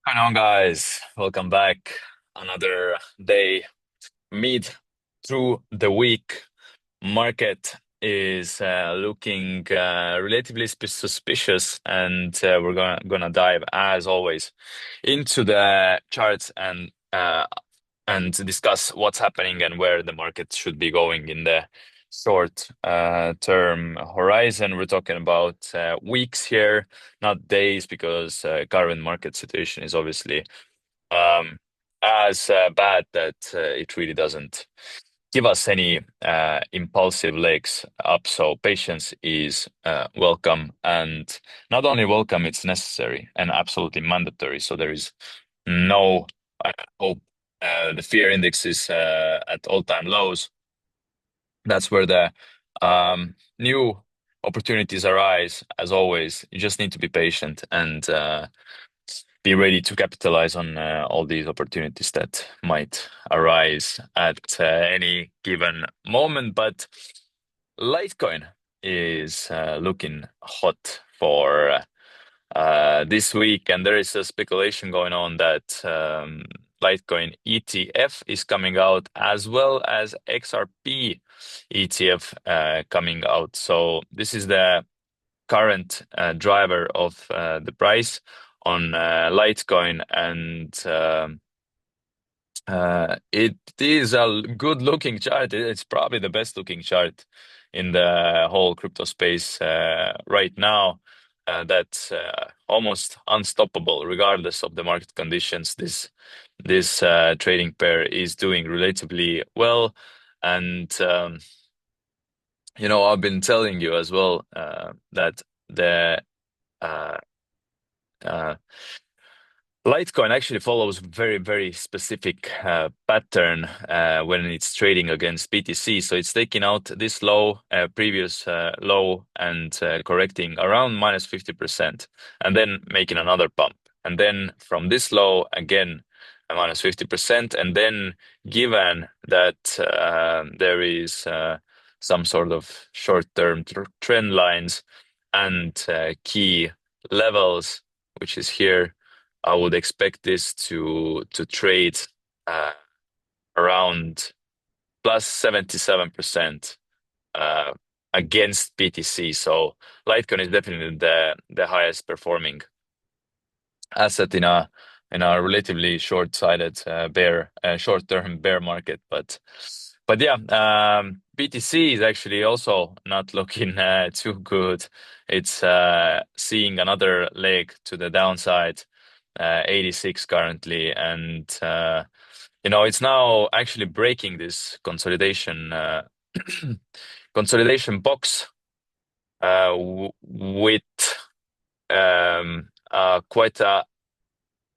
Hello, guys. Welcome back. Another day, mid through the week. Market is looking relatively suspicious, and we're gonna dive, as always, into the charts and discuss what's happening and where the market should be going in the short term horizon. We're talking about weeks here, not days, because current market situation is obviously um, as bad that it really doesn't give us any impulsive legs up. So patience is welcome, and not only welcome, it's necessary and absolutely mandatory. So there is no hope. The fear index is at all-time lows. That's where the new opportunities arise. As always, you just need to be patient and be ready to capitalize on all these opportunities that might arise at any given moment. But Litecoin is looking hot for this week, and there is a speculation going on that Litecoin ETF is coming out, as well as XRP ETF coming out. So this is the current driver of the price on Litecoin, and it is a good looking chart. It's probably the best looking chart in the whole crypto space right now. That's almost unstoppable, regardless of the market conditions. This trading pair is doing relatively well, and I've been telling you as well that the uh, uh, Litecoin actually follows very, very specific pattern when it's trading against BTC. So it's taking out this low, previous low, and correcting around minus 50%, and then making another pump. And then from this low, again, a minus 50%. And then, given that there is some sort of short-term trend lines and key levels, which is here, I would expect this to trade uh, around plus 77% uh, against BTC. So Litecoin is definitely the highest performing asset in a relatively short-sided short-term bear market. But yeah, BTC is actually also not looking too good. It's seeing another leg to the downside, 86 currently, and it's now actually breaking this consolidation consolidation box with quite a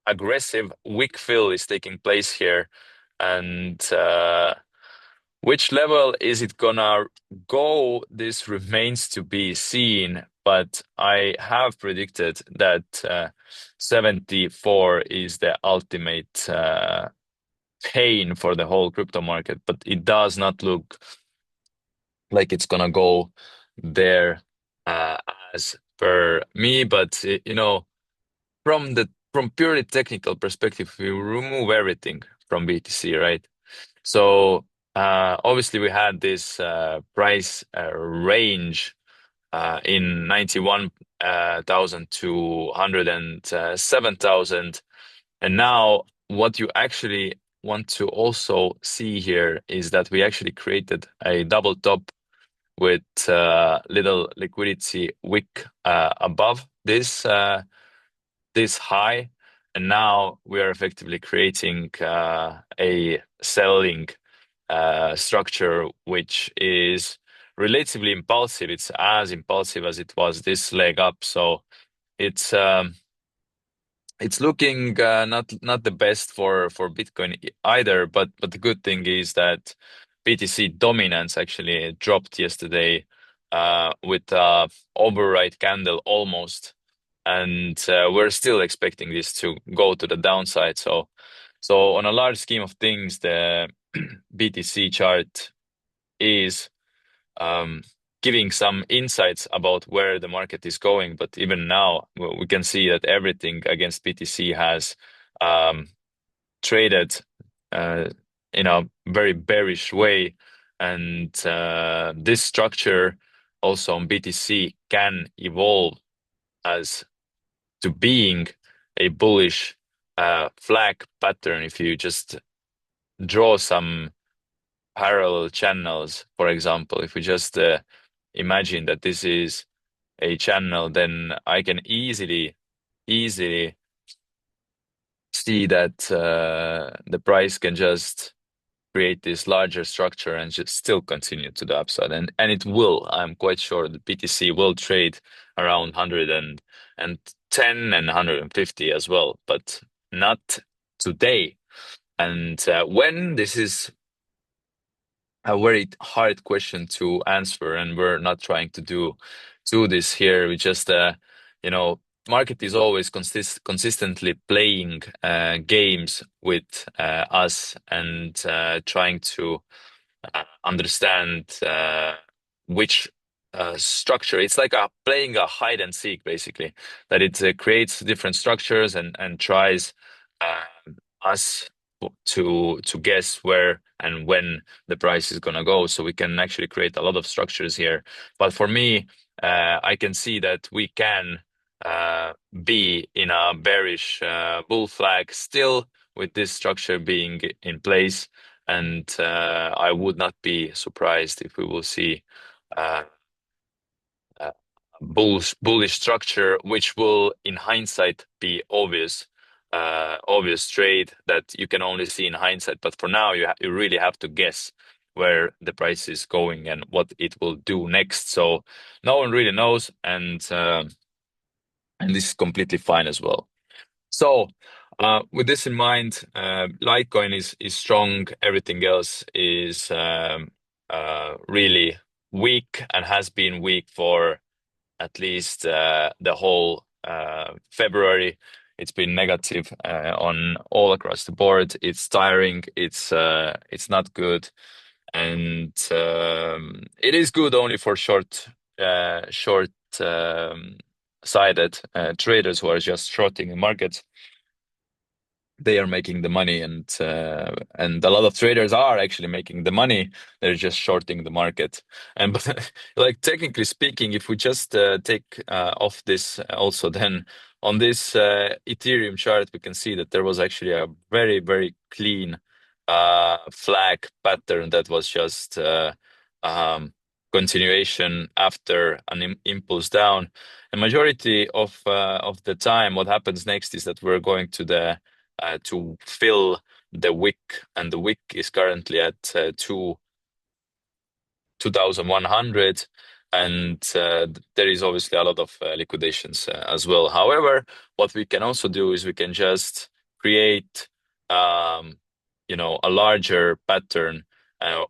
aggressive wick fill is taking place here, and which level is it gonna go? This remains to be seen, but I have predicted that 74 is the ultimate pain for the whole crypto market, but it does not look like it's gonna go there uh, as per me. But from purely technical perspective, we remove everything from BTC, right? So obviously we had this price range in 91,000 to 107,000. And now what you actually want to also see here is that we actually created a double top with little liquidity wick above this high, and now we are effectively creating a selling structure, which is relatively impulsive. It's as impulsive as it was this leg up. So it's um, it's looking not the best for Bitcoin either. But the good thing is that BTC dominance actually dropped yesterday with override candle almost, and we're still expecting this to go to the downside. So on a large scheme of things, the BTC chart is um, giving some insights about where the market is going. But even now, we can see that everything against BTC has um, traded uh, in a very bearish way, and this structure also on BTC can evolve as to being a bullish flag pattern if you just draw some parallel channels. For example, if we just imagine that this is a channel, then I can easily see that the price can just create this larger structure and just still continue to the upside. And it will. I'm quite sure the BTC will trade around 110 and 150 as well, but not today. And when this is a very hard question to answer, and we're not trying to do this here. We just you know, market is always consistently playing games with us, and trying to understand which structure. It's like playing a hide and seek, basically. That it creates different structures and tries us to guess where and when the price is gonna go. So we can actually create a lot of structures here. But for me, I can see that we can uh, be in a bearish bull flag still with this structure being in place, and I would not be surprised if we will see uh, a bullish structure, which will, in hindsight, be obvious trade that you can only see in hindsight. But for now, you really have to guess where the price is going and what it will do next. So no one really knows, and this is completely fine as well. So, with this in mind, Litecoin is strong. Everything else is really weak and has been weak for at least the whole February. It's been negative on all across the board. It's tiring. It's not good, and it is good only for short sided traders who are just shorting the market. They are making the money, and a lot of traders are actually making the money. They're just shorting the market. And but like technically speaking, if we just take off this also, then on this Ethereum chart, we can see that there was actually a very clean flag pattern that was just um, continuation after an impulse down. The majority of the time, what happens next is that we're going to fill the wick, and the wick is currently at 2,100, and there is obviously a lot of liquidations as well. However, what we can also do is we can just create, um, a larger pattern,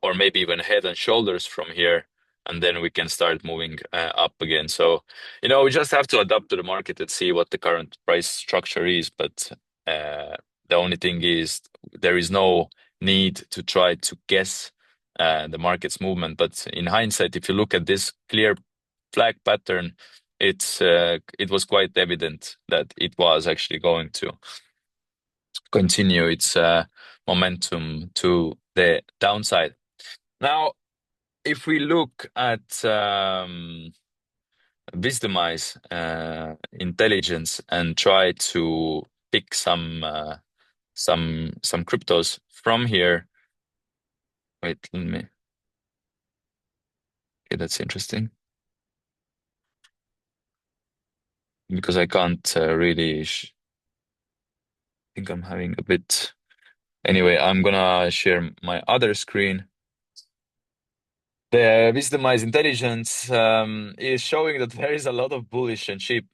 or maybe even head and shoulders from here, and then we can start moving up again. So, we just have to adapt to the market and see what the current price structure is. But the only thing is there is no need to try to guess the market's movement. But in hindsight, if you look at this clear flag pattern, it was quite evident that it was actually going to continue its momentum to the downside. Now, if we look at Wisdomise intelligence and try to pick some cryptos from here. Wait, let me. Okay, that's interesting because I can't really. Think I'm having a bit. Anyway, I'm gonna share my other screen. The Wisdomise intelligence is showing that there is a lot of bullish and cheap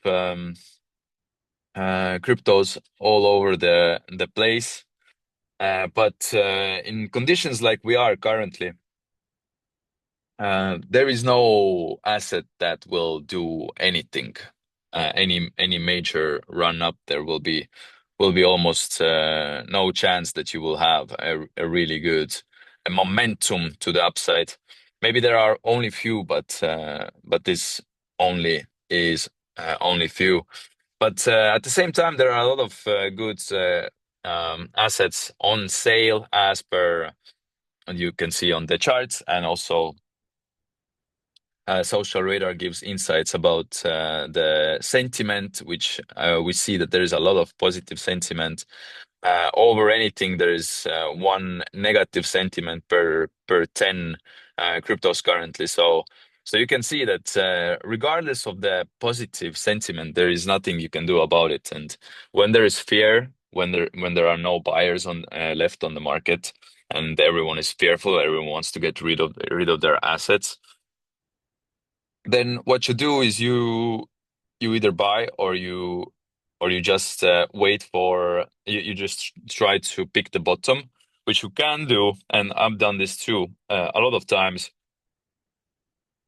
cryptos all over the place. But in conditions like we are currently, there is no asset that will do anything. Any major run up, there will be almost no chance that you will have a really good momentum to the upside. Maybe there are only few, but this only is only few. But at the same time, there are a lot of good assets on sale as per you can see on the charts, and also Social Radar gives insights about the sentiment, which we see that there is a lot of positive sentiment. Over anything, there is one negative sentiment per 10 cryptos currently. So you can see that regardless of the positive sentiment, there is nothing you can do about it. And when there is fear, when there are no buyers on left on the market, and everyone is fearful, everyone wants to get rid of their assets, then what you do is you either buy or you just wait for you just try to pick the bottom, which you can do, and I've done this too a lot of times,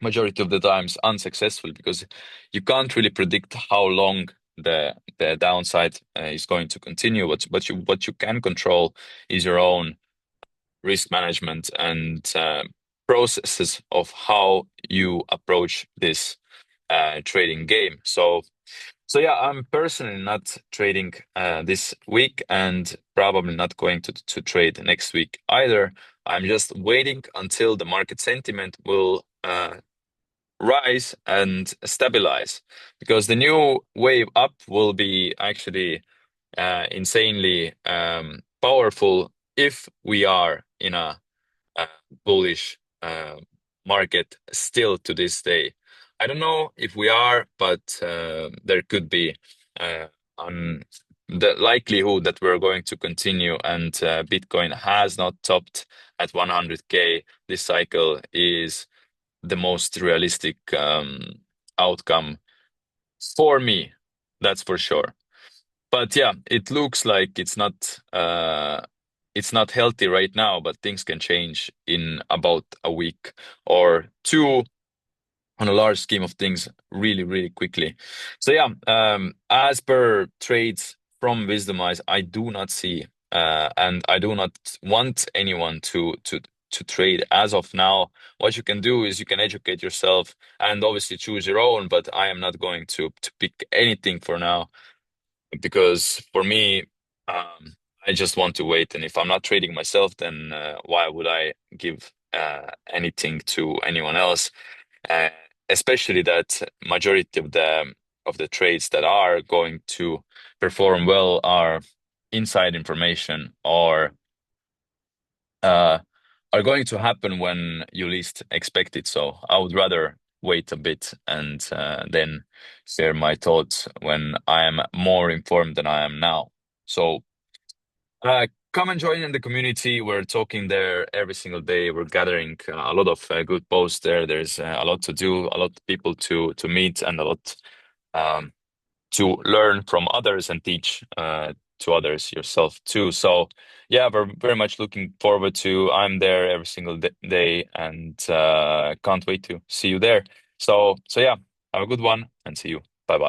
majority of the times unsuccessful, because you can't really predict how long the downside is going to continue. What you can control is your own risk management and processes of how you approach this trading game. So yeah, I'm personally not trading this week, and probably not going to trade next week either. I'm just waiting until the market sentiment will rise and stabilize, because the new wave up will be actually insanely powerful if we are in a uh, bullish market still to this day. I don't know if we are, but there could be uh, on the likelihood that we're going to continue, and Bitcoin has not topped at 100K this cycle is the most realistic outcome for me. That's for sure. But yeah, it looks like it's not healthy right now, but things can change in about a week or two on a large scheme of things really, really quickly. So yeah, as per trades from Wisdomise, I do not see and I do not want anyone to trade as of now. What you can do is you can educate yourself and obviously choose your own, but I am not going to pick anything for now, because for me, I just want to wait. And if I'm not trading myself, then why would I give anything to anyone else? Uh, Especially that majority of the trades that are going to perform well are inside information, or uh, are going to happen when you least expect it. So I would rather wait a bit and then share my thoughts when I am more informed than I am now. So come and join in the community. We're talking there every single day. We're gathering a lot of good posts there. There's a lot to do, a lot of people to meet, and a lot um, to learn from others and teach to others yourself too. So yeah, we're very much looking forward to. I'm there every single day, and can't wait to see you there. So yeah, have a good one, and see you. Bye bye.